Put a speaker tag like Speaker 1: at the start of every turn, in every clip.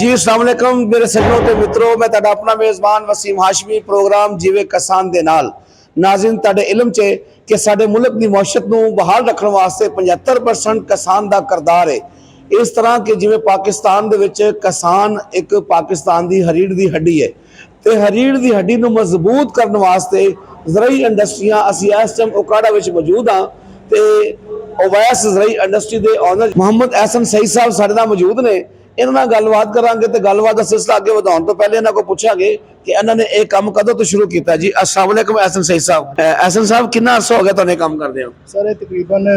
Speaker 1: जी अस्सलाम वालेकुम मेरे सज्जनों ते मित्रों, मैं तुहाडा अपना मेज़बान वसीम हाशमी प्रोग्राम जिवे किसान दे नाल नाज़रीन तुहाडे इलम च कि साडे मुल्क दी मौशत नूं बहाल रखण वास्ते 75% किसान दा किरदार है। इस तरह कि जिवें पाकिस्तान दे विच किसान एक पाकिस्तान दी रीढ़ दी हड्डी है ते रीढ़ दी हड्डी नूं मजबूत करन वास्ते ज़रई इंडस्ट्रियां असीं इस टाइम ओकाड़ा विच मौजूद हां ते ओवैस ज़रई इंडस्ट्री दे ओनर मोहम्मद एहसन सईद साहब साडे नाल मौजूद ने। इन्हां नाल गलबात करांगे ते गलबात दा सिलसिला अगे वधाउण तो पहले इन्हां को पुछांगे कि इन्हां ने ये काम कदों तो शुरू किया जी। अस्सलाम वालेकुम एहसन सईद साहब। एहसन साहब कितना अरसा हो गया तुहानूं काम करदे हो?
Speaker 2: सर ये तकरीबन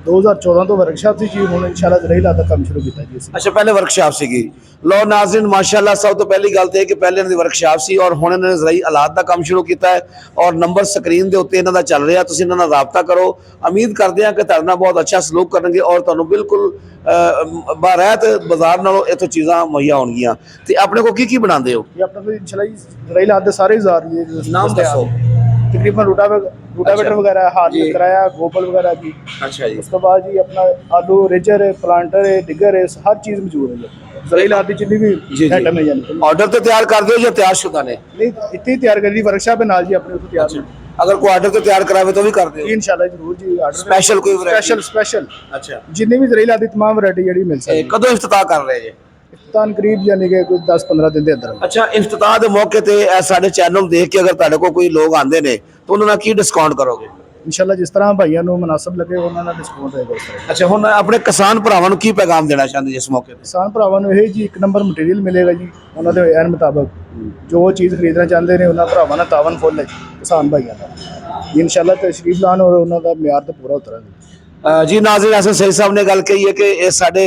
Speaker 2: 2014 तो वर्कशॉप थी जी, हुण इंशाल्लाह ज़रई लात दा काम शुरू किया जी।
Speaker 1: अच्छा पहले वर्कशॉप सी। लो नाज़रीन माशाअल्लाह सब तो पहली गल तो है कि पहले इन्हां दी वर्कशॉप सी और हुण इन्हां ने ज़रई आलात दा काम शुरू किया है और नंबर स्क्रीन के उत्ते इन्हां दा चल रहा, तुसीं इन्हां नाल राबता करो। उम्मीद करते हैं कि तुहाडे नाल बहुत अच्छा सलूक करनगे और तुहानूं बिल्कुल बारैत बाजार नालों इत्थों चीज़ां मुहैया होणगियां। ते अपने को की बनाते हो?
Speaker 2: ये अपने को इंशाल्लाह जी ज़रई लात दे सारे जार ये
Speaker 1: नाम दसो।
Speaker 2: तकरीबन रूटावेटर वगैरह, हाथ में कराया, गोबर वगैरह की।
Speaker 1: अच्छा जी।
Speaker 2: उसके बाद जी अपना आलू रेजर है, प्लांटर है, डिगर है, हर चीज़ मौजूद है जी। ज़रई लात दी जितनी भी आइटम है यानी
Speaker 1: ऑर्डर तो तैयार कर दो या तैयार शुदा ने?
Speaker 2: नहीं इतनी तैयार कर दी वर्कशॉप है नाल जी अपने को तैयार है।
Speaker 1: अगर कोई ऑर्डर तो तैयार करावे तो भी कर दो
Speaker 2: इंशाल्लाह जरूर जी। ऑर्डर
Speaker 1: स्पेशल कोई
Speaker 2: स्पेशल
Speaker 1: अच्छा
Speaker 2: जितनी भी ज़रई लात दी तमाम वैरायटी जेहड़ी मिल सकती है।
Speaker 1: कदों इफ्तिताह कर रहे हैं?
Speaker 2: इफ्तान करीब यानी कि कोई 10-15 दिन के अंदर।
Speaker 1: अच्छा इफ्तिताह के मौके ते साडे चैनल देख के अगर तुहाडे कोई लोग आंदे ने तो उन्हां नाल की डिस्काउंट करोगे?
Speaker 2: इंशाल्लाह जिस तरह भाइयों को मुनासिब लगे उन्होंने डिस्काउंट रहेगा उस तरह।
Speaker 1: अच्छा हुण अपने किसान भरावां नूं की पैगाम देना चाहते जिस मौके ते?
Speaker 2: किसान भरावां नूं यही जी एक नंबर मटीरियल मिलेगा जी उन्होंने एन मुताबिक जो चीज़ खरीदना चाहते हैं उन्होंने भरावां नाल तावन फुल है किसान भाइयों का इंशाल्लाह तशरीफ लान और उन्होंने म्यार तो पूरा उतरेगा
Speaker 1: जी। नाज़रीन एहसन सईद साहब ने गल कही है कि साडे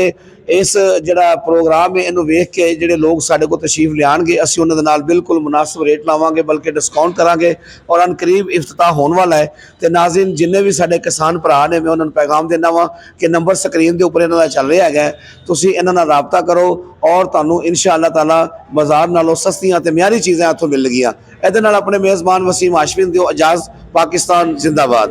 Speaker 1: इस जिहड़ा प्रोग्राम है इनू वेख के जिहड़े लोग साडे को तशरीफ लियाणगे असीं उन्हां दे नाल बिल्कुल मुनासिब रेट लावांगे बल्कि डिस्काउंट करांगे और अनकरीब इफ्तिताह होने वाला है। तो नाज़रीन जिन्ने भी साडे किसान भरा ने मैं उन्होंने पैगाम देना वा कि नंबर स्क्रीन के उपर इन्हां दा चल रहा है, तुसीं इन्हां नाल राबता करो और तुहानूं इंशाअल्लाह ताला बाजार नालों सस्तियां ते म्यारी चीज़ां इत्थों मिलणगियां। इहदे नाल अपने मेज़बान वसीम हाशमी दिओ इजाज़त। पाकिस्तान जिंदाबाद।